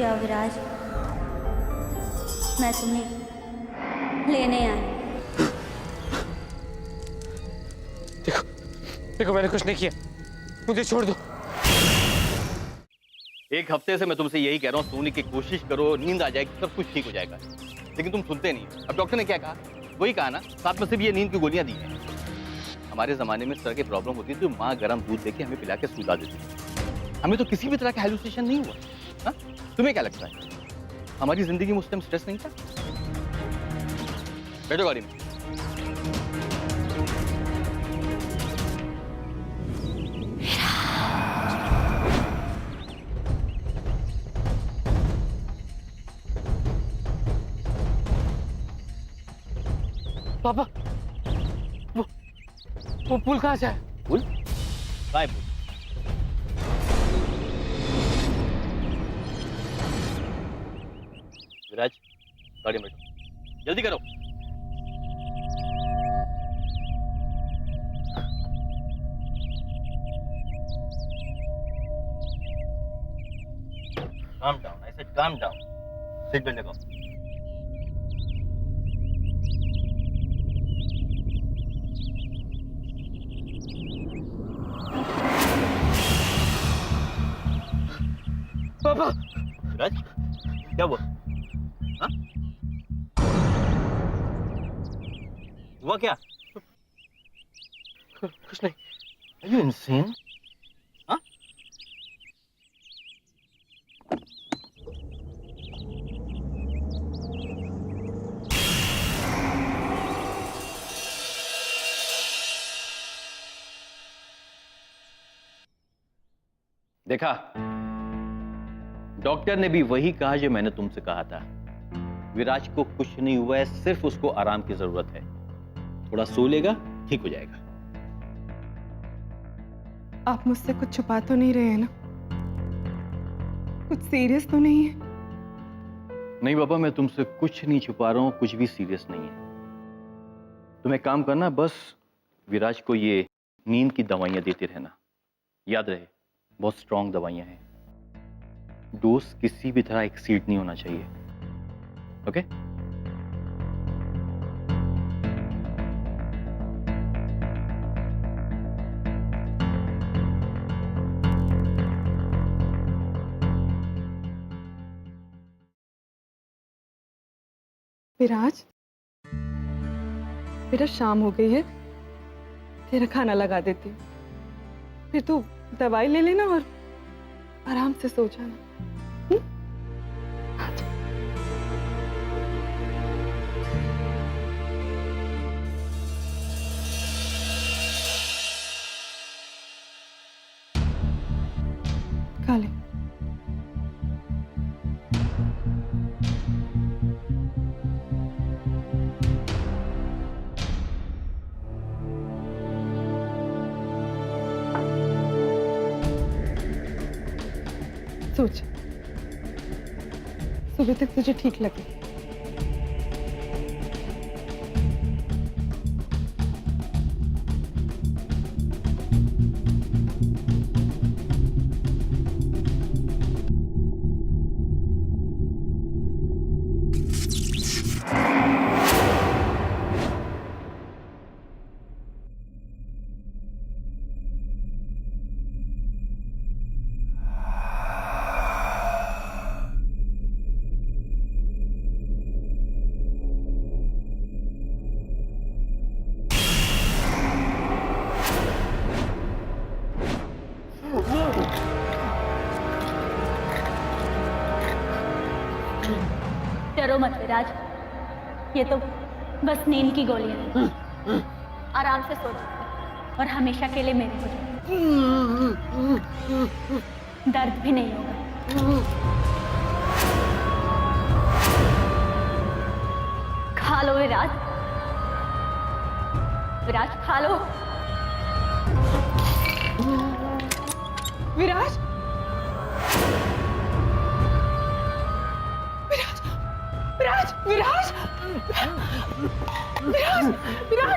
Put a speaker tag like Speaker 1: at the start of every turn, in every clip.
Speaker 1: जाओ विराज, मैं तुम्हें लेने आई।
Speaker 2: देखो देखो, मैंने कुछ नहीं किया, मुझे छोड़ दो।
Speaker 3: एक हफ्ते से मैं तुमसे यही कह रहा हूँ, सोने की कोशिश करो, नींद आ जाएगी, सब कुछ ठीक हो जाएगा, लेकिन तुम सुनते नहीं। अब डॉक्टर ने क्या कहा? वही कहा ना, साथ में सिर्फ ये नींद की गोलियां दी हैं। हमारे जमाने में इस तरह की प्रॉब्लम होती थी तो माँ गर्म दूध देके हमें पिला के सुला देती थी। हमें तो किसी भी तरह का हेलुसिनेशन नहीं हुआ। हा? तुम्हें क्या लगता है हमारी जिंदगी में उस टाइम स्ट्रेस नहीं था? बैठो गाड़ी में।
Speaker 2: पापा, वो पुल कहाँ से है?
Speaker 3: पुल? काय पुल? विराज, गाड़ी में बैठो, जल्दी करो। Calm down. I said calm down. Seat belt लगाओ।
Speaker 2: पापा,
Speaker 3: विराज, क्या हुआ? हाँ? हुआ क्या?
Speaker 2: कुछ नहीं।
Speaker 3: Are you insane? हाँ? देखा, डॉक्टर ने भी वही कहा जो मैंने तुमसे कहा था। विराज को कुछ नहीं हुआ है, सिर्फ उसको आराम की जरूरत है। थोड़ा सो लेगा, ठीक हो जाएगा।
Speaker 4: आप मुझसे कुछ छुपा तो नहीं रहे हैं ना? कुछ सीरियस तो नहीं है?
Speaker 3: नहीं बाबा, मैं तुमसे कुछ नहीं छुपा रहा हूं, कुछ भी सीरियस नहीं है। तुम एक काम करना, बस विराज को ये नींद की दवाइयां देते रहना। याद रहे, बहुत स्ट्रांग दवाइयां हैं। डोज किसी भी तरह एक्सीड नहीं होना चाहिए। ओके?
Speaker 4: विराज, बेटा शाम हो गई है, तेरा खाना लगा देती हूँ, फिर तू दवाई ले लेना और आराम से सो जाना। आजा। खा ले। सोच, सुबह तक तुझे ठीक लगे।
Speaker 1: डरो मत विराज, ये तो बस नींद की गोलियां हैं। आराम से सो जाओ और हमेशा के लिए मेरे हो जाओ। दर्द भी नहीं होगा। खा लो विराज, विराज खा लो।
Speaker 4: विराज, विराज, विराज, विराज, विराज,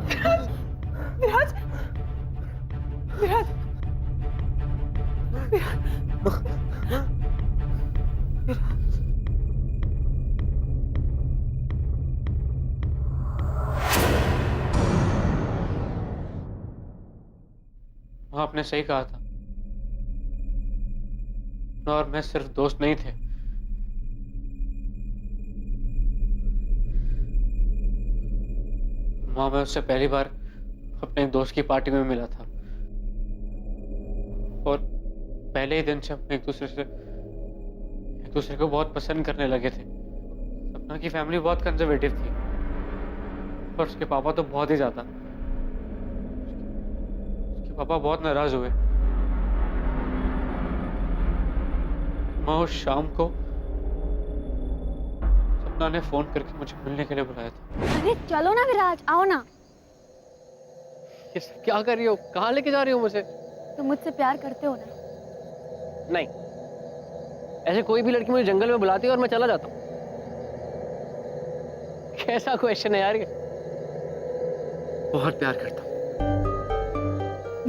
Speaker 4: विराज, विराज, विराज,
Speaker 2: माँ, आपने सही कहा था। और मैं सिर्फ दोस्त नहीं थे। माँ, मैं उससे पहली बार अपने दोस्त की पार्टी में मिला था और पहले ही दिन से हम एक दूसरे को बहुत पसंद करने लगे थे। सपना की फैमिली बहुत कंजर्वेटिव थी और उसके पापा तो बहुत ही ज्यादा। उसके पापा बहुत नाराज हुए। माँ, उस शाम को सपना ने फोन करके मुझे मिलने के लिए बुलाया था।
Speaker 1: अरे चलो ना विराज, आओ ना।
Speaker 5: ये सब क्या कर रही हो? कहाँ लेके जा रही हो मुझे?
Speaker 1: तुम मुझसे प्यार करते हो ना?
Speaker 5: नहीं, ऐसे कोई भी लड़की मुझे जंगल में बुलाती है और मैं चला जाता हूँ। कैसा क्वेश्चन है यार ये? बहुत प्यार करता हूँ।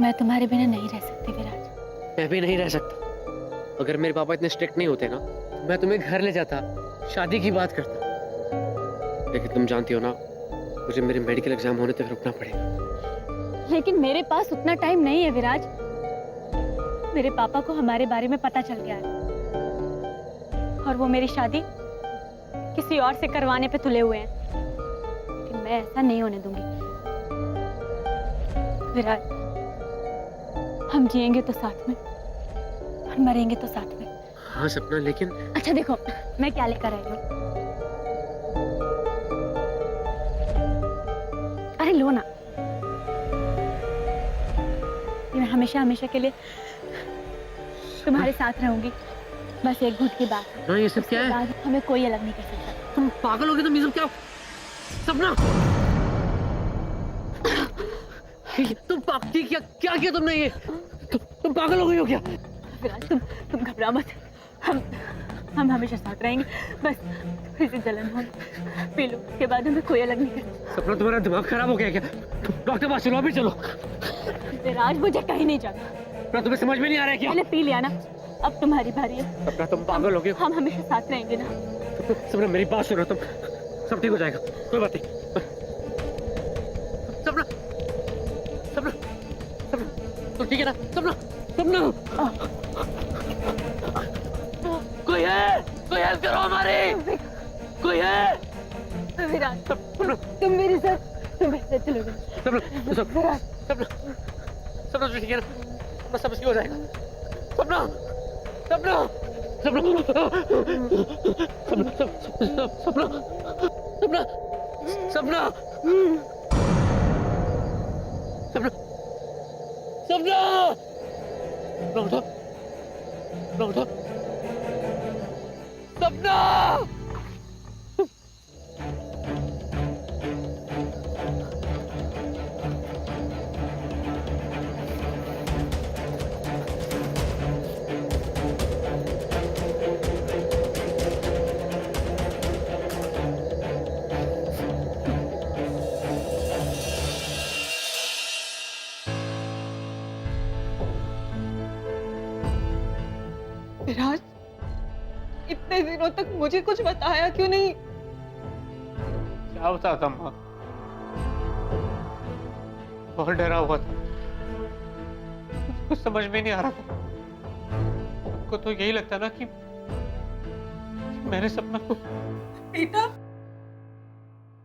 Speaker 1: मैं तुम्हारे बिना नहीं रह सकती विराज।
Speaker 5: मैं भी नहीं रह सकता। अगर मेरे पापा इतने स्ट्रिक्ट नहीं होते ना, तो मैं तुम्हें घर ले जाता, शादी की बात करता। लेकिन तुम जानती हो ना, मुझे मेरे मेडिकल एग्जाम होने तक रुकना पड़ेगा।
Speaker 1: लेकिन मेरे पास उतना टाइम नहीं है विराज। मेरे पापा को हमारे बारे में पता चल गया है और वो मेरी शादी किसी और से करवाने पे तुले हुए हैं। लेकिन मैं ऐसा नहीं होने दूंगी विराज। हम जिएंगे तो साथ में और मरेंगे तो साथ में।
Speaker 5: हाँ सपना, लेकिन
Speaker 1: अच्छा देखो, मैं क्या लेकर आई हूँ। अरे लो ना, ये मैं हमेशा हमेशा के लिए तुम्हारे साथ रहूंगी। बस एक घूंट की बात है।
Speaker 5: ना ये सब क्या है?
Speaker 1: बाद हमें कोई अलग नहीं कर सकता।
Speaker 5: तुम पागल हो गए? तुम ये सब क्या? सपना, तुम क्या क्या किया तुमने? ये तुम पागल हो गई हो क्या?
Speaker 1: विराज, तुम घबरा मत। हम हमेशा साथ रहेंगे। बस थोड़ी सी जलन हो, पी लो, उसके बाद हमें कोई अलग नहीं कर सकता।
Speaker 5: सपना, तुम्हारा दिमाग खराब हो गया क्या? डॉक्टर पास चलो, अभी चलो।
Speaker 1: विराज, मुझे कहीं नहीं जाना।
Speaker 5: सपना, तुम्हें समझ में नहीं आ रहा है क्या?
Speaker 1: मैंने पी लिया ना, अब तुम्हारी बारी है।
Speaker 5: सपना, तुम पागल हो गए।
Speaker 1: हम हमेशा साथ रहेंगे ना।
Speaker 5: सपना, मेरी बात सुनो, तुम सब ठीक हो जाएगा, कोई बात नहीं। सपना, सपना, सपना, तुम ठीक है ना? सपना, सपना, कोई है? कोई हेल्प करो हमारी, कोई है?
Speaker 1: विराज, तुम मेरे साथ, तुम ऐसे चलोगे।
Speaker 5: सपना, सपना, सपना, सपना, ठीक है ना? बस सब ठीक हो जाएगा। सपना, सपना, सपना, सपना, सपना, सपना, सपना, सपना, सपना, उठो, उठो, सपना।
Speaker 4: विराज, इतने दिनों तक मुझे कुछ बताया क्यों नहीं?
Speaker 2: क्या बताता माँ, बहुत डरा हुआ था, कुछ समझ में नहीं आ रहा था। आपको तो यही लगता ना कि मैंने सपना को।
Speaker 4: बेटा,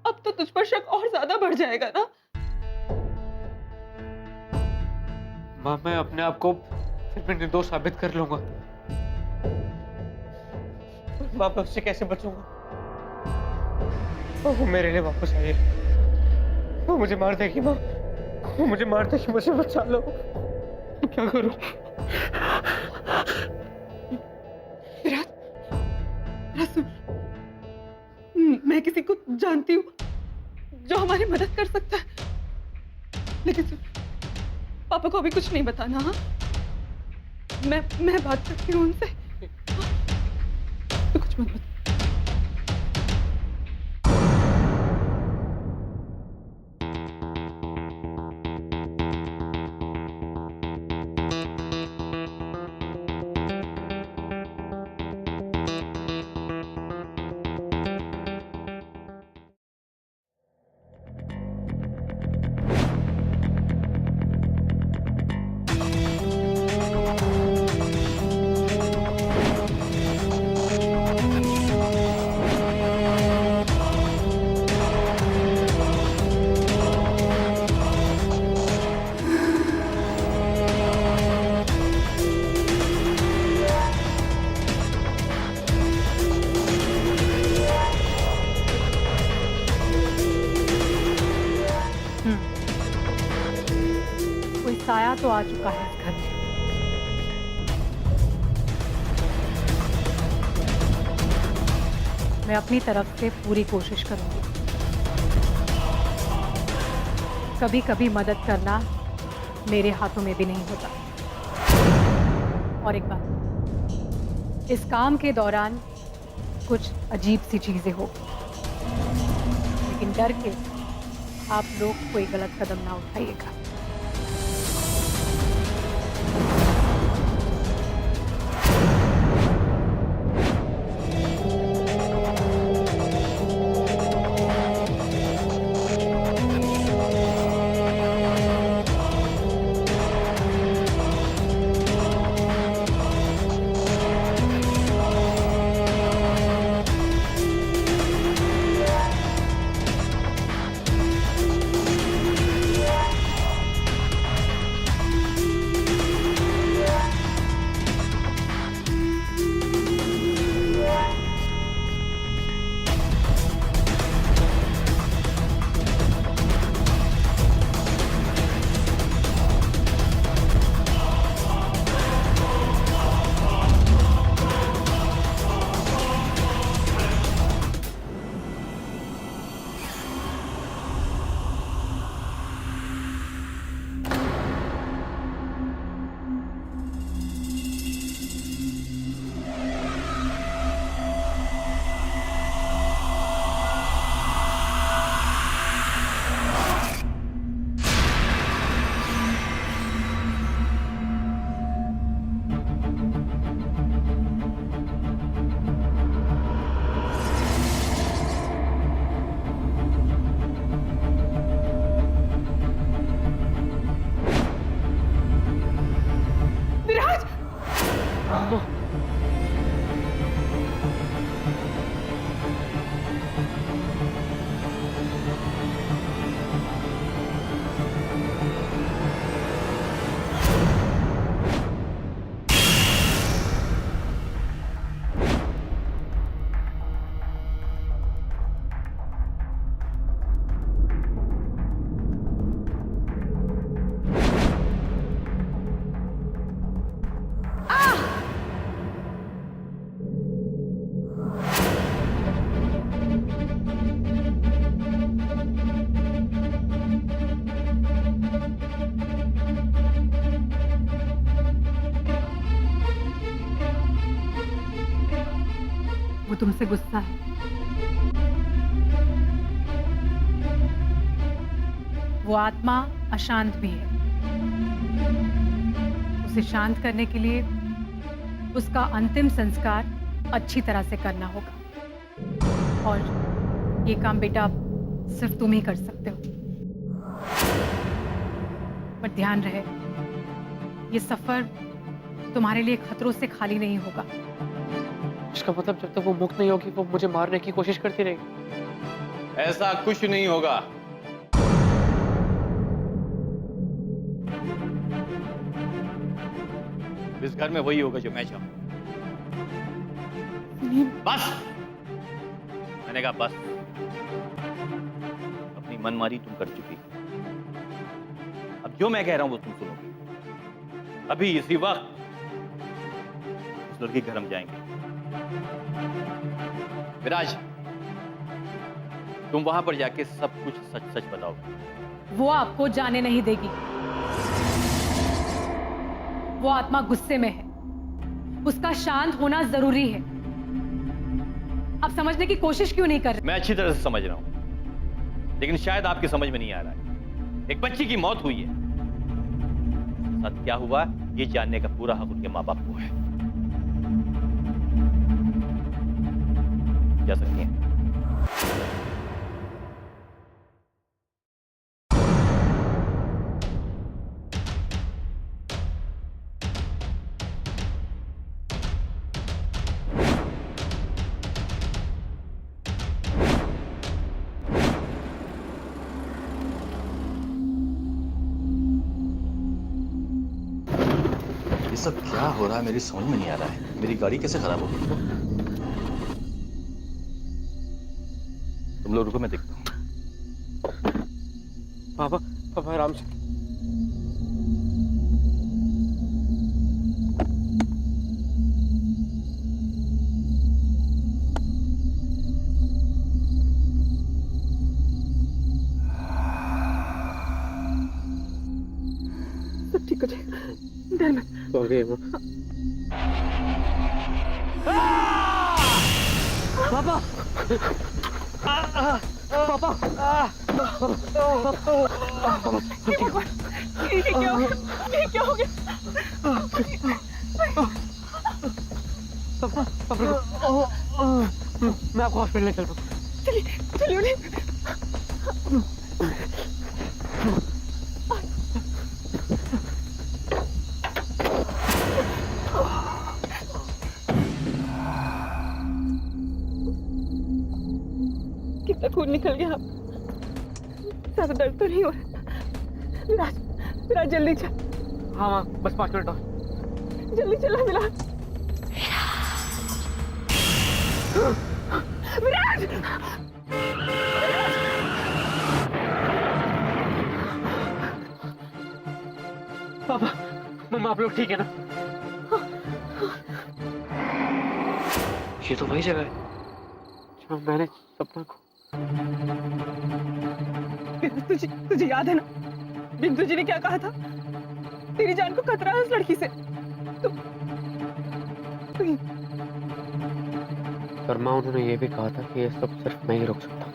Speaker 4: अब तो तुझ पर शक और ज्यादा बढ़ जाएगा ना।
Speaker 2: माँ, मैं अपने आप को फिर भी निर्दोष साबित कर लूंगा। माँ, मैं उससे कैसे बचूंगा? वो मेरे लिए वापस आई है। वो मुझे मार देगी माँ, वो मुझे मार देगी। मुझे बचा लो, क्या करूं?
Speaker 4: विराज, मैं किसी को जानती हूँ जो हमारी मदद कर सकता है, लेकिन पापा को अभी कुछ नहीं बताना। हाँ, मैं बात करती हूँ उनसे। तो कुछ मत बता।
Speaker 6: साया तो आ चुका है इस घर में। मैं अपनी तरफ से पूरी कोशिश करूंगी। कभी कभी मदद करना मेरे हाथों में भी नहीं होता। और एक बात, इस काम के दौरान कुछ अजीब सी चीजें हो, लेकिन डर के आप लोग कोई गलत कदम ना उठाइएगा। वो तुमसे गुस्सा है। वो आत्मा अशांत भी है। उसे शांत करने के लिए उसका अंतिम संस्कार अच्छी तरह से करना होगा। और ये काम बेटा सिर्फ तुम ही कर सकते हो। पर ध्यान रहे, ये सफर तुम्हारे लिए खतरों से खाली नहीं होगा।
Speaker 2: इसका मतलब जब तक वो मुक्त नहीं होगी वो मुझे मारने की कोशिश करती रहेगी।
Speaker 3: ऐसा कुछ नहीं होगा। इस घर में वही होगा जो मैं चाहूं। बस, मैंने कहा बस। अपनी मनमानी तुम कर चुकी। अब जो मैं कह रहा हूं वो तुम सुनोगे। अभी इसी वक्त उस लड़की के घर हम जाएंगे। विराज, तुम वहां पर जाके सब कुछ सच सच बताओगे।
Speaker 6: वो आपको जाने नहीं देगी। वो आत्मा गुस्से में है। उसका शांत होना जरूरी है। आप समझने की कोशिश क्यों नहीं कर रहे?
Speaker 3: मैं अच्छी तरह से समझ रहा हूं, लेकिन शायद आपकी समझ में नहीं आ रहा है। एक बच्ची की मौत हुई है। साथ क्या हुआ ये जानने का पूरा हक उनके माँ बाप को है। जा सकती हैं।
Speaker 7: ये सब क्या हो रहा है मेरी समझ में नहीं आ रहा है। मेरी गाड़ी कैसे खराब हो गई?
Speaker 3: तुम लोग रुको, मैं देखता हूँ।
Speaker 2: पापा पापा आराम से।
Speaker 5: सॉरी माँ। पापा पापा
Speaker 4: ये क्या हो गया? ये क्या हो गया?
Speaker 5: पापा मैं आपको हॉस्पिटल ले चलता हूँ।
Speaker 4: चलिए चलिए उन्हें। कितना खून निकल गया। ज्यादा दर्द तो नहीं हो रहा। विराज विराज जल्दी चल।
Speaker 5: हाँ माँ बस 5 मिनट और।
Speaker 4: जल्दी चला विराज। विराज
Speaker 5: पापा मम्मा आप लोग ठीक है ना? ये तो वही जगह है जहाँ मैंने सपना को।
Speaker 4: तुझे तुझे याद है ना बिंदु जी ने क्या कहा था? तेरी जान को खतरा है उस लड़की से। तो
Speaker 5: पर माँ उन्होंने ये भी कहा था कि ये सब सिर्फ मैं ही रोक सकता हूँ।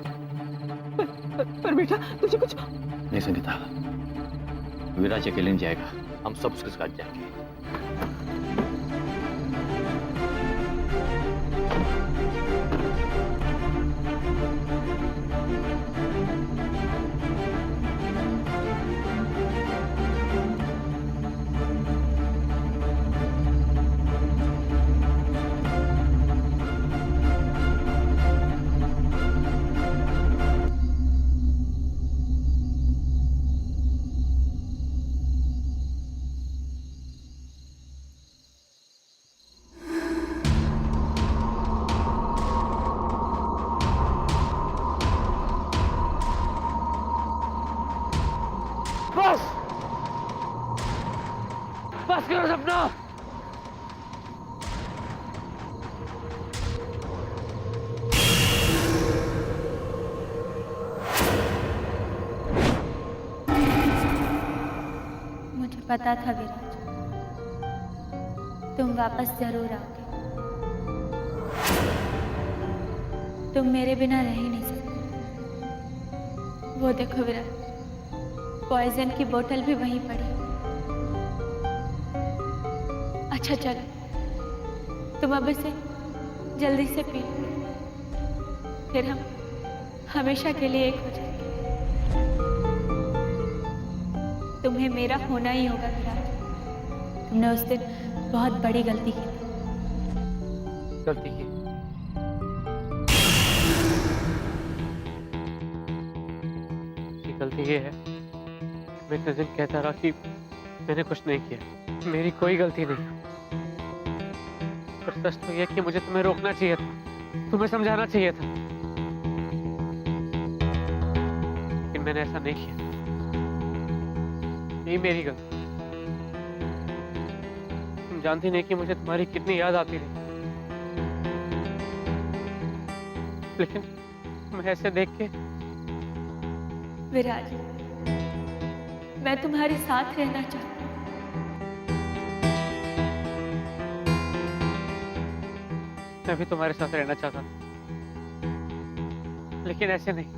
Speaker 4: पर बेटा तुझे कुछ
Speaker 3: नहीं संगीता, विराज अकेले नहीं जाएगा, हम सब उसके साथ जाएंगे।
Speaker 5: बस करो सपना।
Speaker 1: मुझे पता था विराज, तुम वापस जरूर आओगे। तुम मेरे बिना रह ही नहीं सकते। वो देखो विराज, पॉइजन की बोतल भी वहीं पड़ी। अच्छा चलो, तुम अब इसे जल्दी से पी लो, फिर हम हमेशा के लिए एक हो जाएंगे। तुम्हें मेरा होना ही होगा विराज। तुमने उस दिन बहुत बड़ी गलती की थी।
Speaker 5: गलती की? गलती ये है, मैं इतने दिन कहता रहा कि मैंने कुछ नहीं किया, मेरी कोई गलती नहीं। पर सच तो यह कि मुझे तुम्हें रोकना चाहिए था, तुम्हें समझाना चाहिए था, लेकिन मैंने ऐसा नहीं किया। यही मेरी गलती। तुम जानती नहीं कि मुझे तुम्हारी कितनी याद आती रही, लेकिन तुम्हें ऐसे देख के।
Speaker 1: विराज, मैं तुम्हारे साथ रहना चाहती हूँ।
Speaker 5: मैं भी तुम्हारे साथ रहना चाहता था, लेकिन ऐसे नहीं।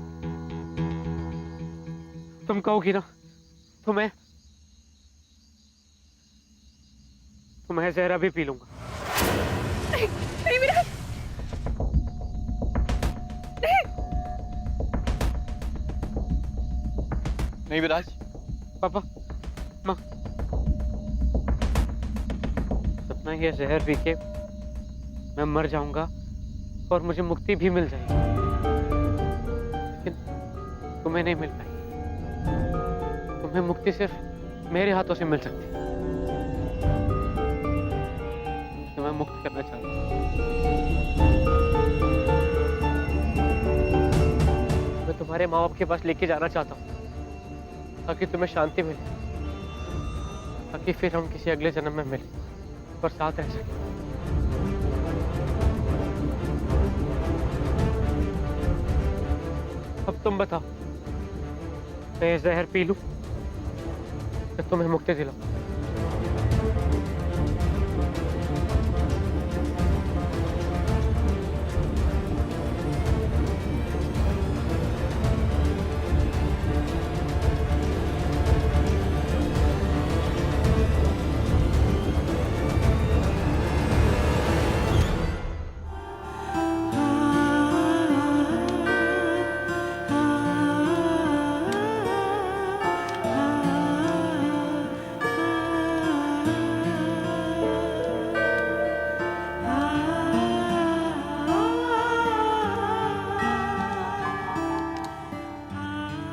Speaker 5: तुम कहोगी ना, तुम्हें जहरा भी पी लूंगा।
Speaker 4: नहीं, नहीं विराज,
Speaker 3: नहीं विराज।
Speaker 5: पापा, माँ, सपना ये जहर पी के मैं मर जाऊंगा और मुझे मुक्ति भी मिल जाएगी, लेकिन तुम्हें नहीं मिल पाएगी। तुम्हें मुक्ति सिर्फ मेरे हाथों से मिल सकती है। तुम्हें मुक्त करना चाहता हूँ। मैं तुम्हारे माँ बाप के पास लेके जाना चाहता हूँ, ताकि तुम्हें शांति मिले, ताकि फिर हम किसी अगले जन्म में मिलें और साथ रह सकें। अब तुम बताओ, मैं ये जहर पी लूं या तुम्हें मुक्ति दिलाऊं?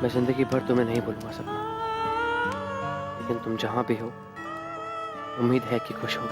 Speaker 5: मैं जिंदगी भर तुम्हें नहीं भूलूंगा सपना, लेकिन तुम जहां भी हो उम्मीद है कि खुश हो।